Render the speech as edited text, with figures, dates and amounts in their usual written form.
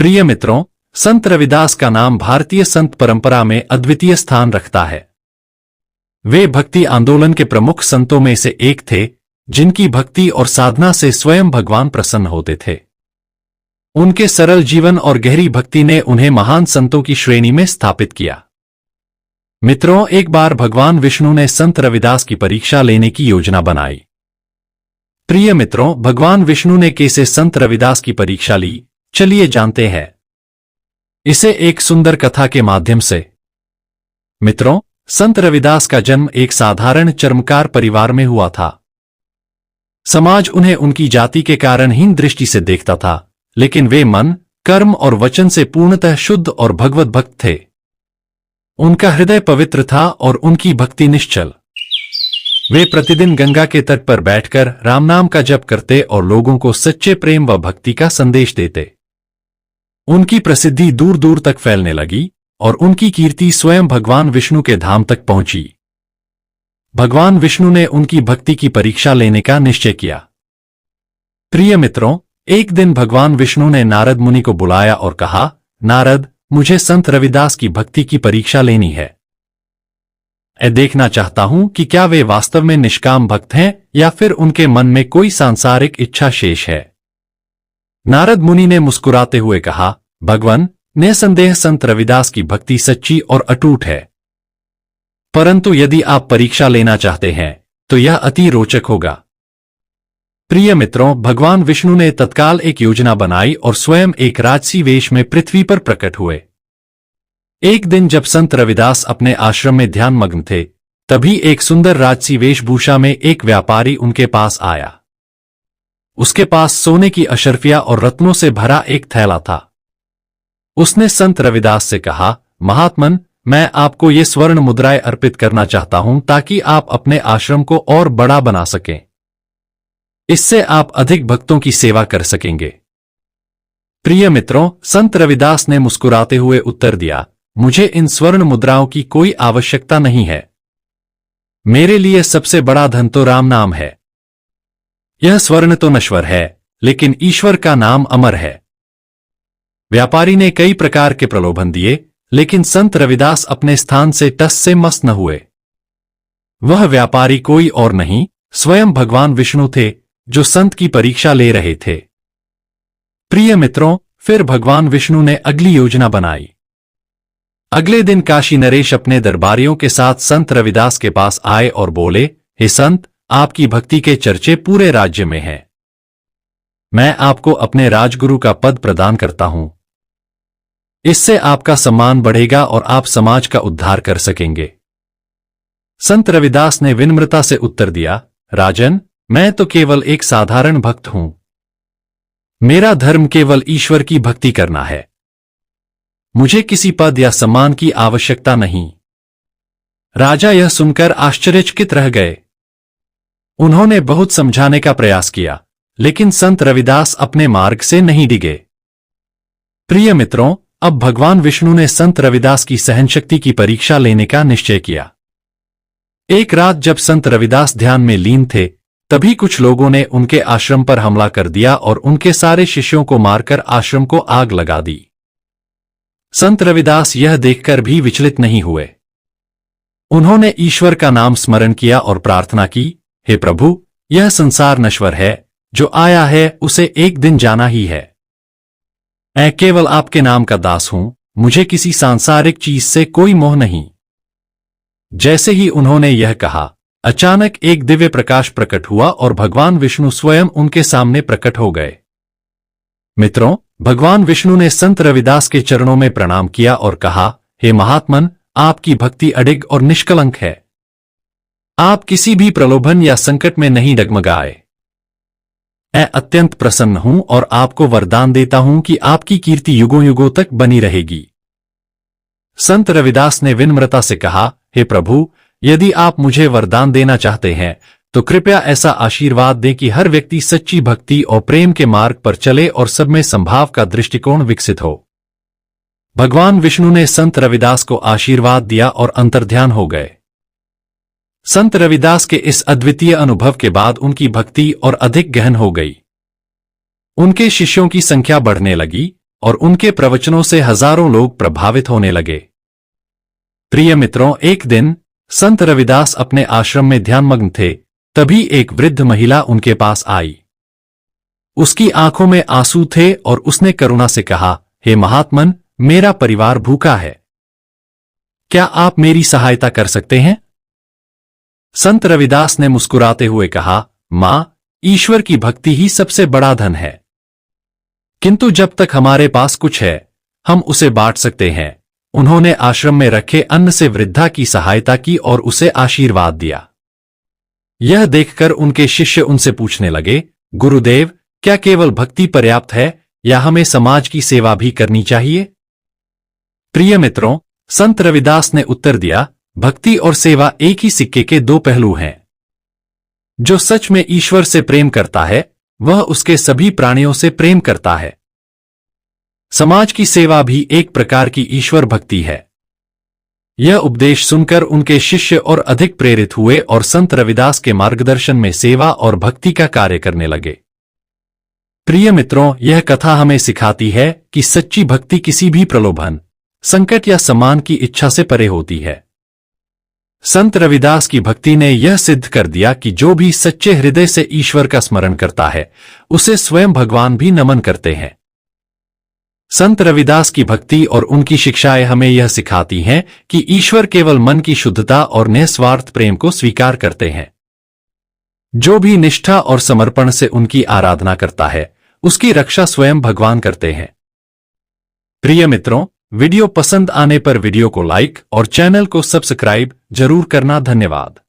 प्रिय मित्रों, संत रविदास का नाम भारतीय संत परंपरा में अद्वितीय स्थान रखता है। वे भक्ति आंदोलन के प्रमुख संतों में से एक थे, जिनकी भक्ति और साधना से स्वयं भगवान प्रसन्न होते थे। उनके सरल जीवन और गहरी भक्ति ने उन्हें महान संतों की श्रेणी में स्थापित किया। मित्रों, एक बार भगवान विष्णु ने संत रविदास की परीक्षा लेने की योजना बनाई। प्रिय मित्रों, भगवान विष्णु ने कैसे संत रविदास की परीक्षा ली, चलिए जानते हैं इसे एक सुंदर कथा के माध्यम से। मित्रों, संत रविदास का जन्म एक साधारण चर्मकार परिवार में हुआ था। समाज उन्हें उनकी जाति के कारण हीन दृष्टि से देखता था, लेकिन वे मन, कर्म और वचन से पूर्णतः शुद्ध और भगवत भक्त थे। उनका हृदय पवित्र था और उनकी भक्ति निश्चल। वे प्रतिदिन गंगा के तट पर बैठकर राम नाम का जप करते और लोगों को सच्चे प्रेम व भक्ति का संदेश देते। उनकी प्रसिद्धि दूर दूर तक फैलने लगी और उनकी कीर्ति स्वयं भगवान विष्णु के धाम तक पहुंची। भगवान विष्णु ने उनकी भक्ति की परीक्षा लेने का निश्चय किया। प्रिय मित्रों, एक दिन भगवान विष्णु ने नारद मुनि को बुलाया और कहा, नारद, मुझे संत रविदास की भक्ति की परीक्षा लेनी है। मैं देखना चाहता हूं कि क्या वे वास्तव में निष्काम भक्त हैं या फिर उनके मन में कोई सांसारिक इच्छा शेष है। नारद मुनि ने मुस्कुराते हुए कहा, भगवान, निसंदेह संत रविदास की भक्ति सच्ची और अटूट है, परंतु यदि आप परीक्षा लेना चाहते हैं तो यह अति रोचक होगा। प्रिय मित्रों, भगवान विष्णु ने तत्काल एक योजना बनाई और स्वयं एक राजसी वेश में पृथ्वी पर प्रकट हुए। एक दिन जब संत रविदास अपने आश्रम में ध्यान मग्न थे, तभी एक सुंदर राजसी वेशभूषा में एक व्यापारी उनके पास आया। उसके पास सोने की अशर्फियां और रत्नों से भरा एक थैला था। उसने संत रविदास से कहा, महात्मन, मैं आपको ये स्वर्ण मुद्राएं अर्पित करना चाहता हूं ताकि आप अपने आश्रम को और बड़ा बना सकें। इससे आप अधिक भक्तों की सेवा कर सकेंगे। प्रिय मित्रों, संत रविदास ने मुस्कुराते हुए उत्तर दिया, मुझे इन स्वर्ण मुद्राओं की कोई आवश्यकता नहीं है। मेरे लिए सबसे बड़ा धन तो राम नाम है। यह स्वर्ण तो नश्वर है, लेकिन ईश्वर का नाम अमर है। व्यापारी ने कई प्रकार के प्रलोभन दिए, लेकिन संत रविदास अपने स्थान से टस से मस न हुए। वह व्यापारी कोई और नहीं, स्वयं भगवान विष्णु थे, जो संत की परीक्षा ले रहे थे। प्रिय मित्रों, फिर भगवान विष्णु ने अगली योजना बनाई। अगले दिन काशी नरेश अपने दरबारियों के साथ संत रविदास के पास आए और बोले, हे संत, आपकी भक्ति के चर्चे पूरे राज्य में हैं। मैं आपको अपने राजगुरु का पद प्रदान करता हूं। इससे आपका सम्मान बढ़ेगा और आप समाज का उद्धार कर सकेंगे। संत रविदास ने विनम्रता से उत्तर दिया, राजन, मैं तो केवल एक साधारण भक्त हूं। मेरा धर्म केवल ईश्वर की भक्ति करना है। मुझे किसी पद या सम्मान की आवश्यकता नहीं। राजा यह सुनकर आश्चर्यचकित रह गए। उन्होंने बहुत समझाने का प्रयास किया, लेकिन संत रविदास अपने मार्ग से नहीं डिगे। प्रिय मित्रों, अब भगवान विष्णु ने संत रविदास की सहनशक्ति की परीक्षा लेने का निश्चय किया। एक रात जब संत रविदास ध्यान में लीन थे, तभी कुछ लोगों ने उनके आश्रम पर हमला कर दिया और उनके सारे शिष्यों को मारकर आश्रम को आग लगा दी। संत रविदास यह देखकर भी विचलित नहीं हुए। उन्होंने ईश्वर का नाम स्मरण किया और प्रार्थना की, हे प्रभु, यह संसार नश्वर है, जो आया है उसे एक दिन जाना ही है। मैं केवल आपके नाम का दास हूं, मुझे किसी सांसारिक चीज से कोई मोह नहीं। जैसे ही उन्होंने यह कहा, अचानक एक दिव्य प्रकाश प्रकट हुआ और भगवान विष्णु स्वयं उनके सामने प्रकट हो गए। मित्रों, भगवान विष्णु ने संत रविदास के चरणों में प्रणाम किया और कहा, हे महात्मन, आपकी भक्ति अडिग और निष्कलंक है। आप किसी भी प्रलोभन या संकट में नहीं डगमगाए। मैं अत्यंत प्रसन्न हूं और आपको वरदान देता हूं कि आपकी कीर्ति युगों युगों तक बनी रहेगी। संत रविदास ने विनम्रता से कहा, हे प्रभु, यदि आप मुझे वरदान देना चाहते हैं तो कृपया ऐसा आशीर्वाद दें कि हर व्यक्ति सच्ची भक्ति और प्रेम के मार्ग पर चले और सब में संभाव का दृष्टिकोण विकसित हो। भगवान विष्णु ने संत रविदास को आशीर्वाद दिया और अंतर्ध्यान हो गए। संत रविदास के इस अद्वितीय अनुभव के बाद उनकी भक्ति और अधिक गहन हो गई। उनके शिष्यों की संख्या बढ़ने लगी और उनके प्रवचनों से हजारों लोग प्रभावित होने लगे। प्रिय मित्रों, एक दिन संत रविदास अपने आश्रम में ध्यानमग्न थे, तभी एक वृद्ध महिला उनके पास आई। उसकी आंखों में आंसू थे और उसने करुणा से कहा, हे महात्मन, मेरा परिवार भूखा है, क्या आप मेरी सहायता कर सकते हैं? संत रविदास ने मुस्कुराते हुए कहा, मां, ईश्वर की भक्ति ही सबसे बड़ा धन है, किंतु जब तक हमारे पास कुछ है हम उसे बांट सकते हैं। उन्होंने आश्रम में रखे अन्न से वृद्धा की सहायता की और उसे आशीर्वाद दिया। यह देखकर उनके शिष्य उनसे पूछने लगे, गुरुदेव, क्या केवल भक्ति पर्याप्त है या हमें समाज की सेवा भी करनी चाहिए? प्रिय मित्रों, संत रविदास ने उत्तर दिया, भक्ति और सेवा एक ही सिक्के के दो पहलू हैं। जो सच में ईश्वर से प्रेम करता है वह उसके सभी प्राणियों से प्रेम करता है। समाज की सेवा भी एक प्रकार की ईश्वर भक्ति है। यह उपदेश सुनकर उनके शिष्य और अधिक प्रेरित हुए और संत रविदास के मार्गदर्शन में सेवा और भक्ति का कार्य करने लगे। प्रिय मित्रों, यह कथा हमें सिखाती है कि सच्ची भक्ति किसी भी प्रलोभन, संकट या सम्मान की इच्छा से परे होती है। संत रविदास की भक्ति ने यह सिद्ध कर दिया कि जो भी सच्चे हृदय से ईश्वर का स्मरण करता है उसे स्वयं भगवान भी नमन करते हैं। संत रविदास की भक्ति और उनकी शिक्षाएं हमें यह सिखाती हैं कि ईश्वर केवल मन की शुद्धता और निस्वार्थ प्रेम को स्वीकार करते हैं। जो भी निष्ठा और समर्पण से उनकी आराधना करता है उसकी रक्षा स्वयं भगवान करते हैं। प्रिय मित्रों, वीडियो पसंद आने पर वीडियो को लाइक और चैनल को सब्सक्राइब जरूर करना। धन्यवाद।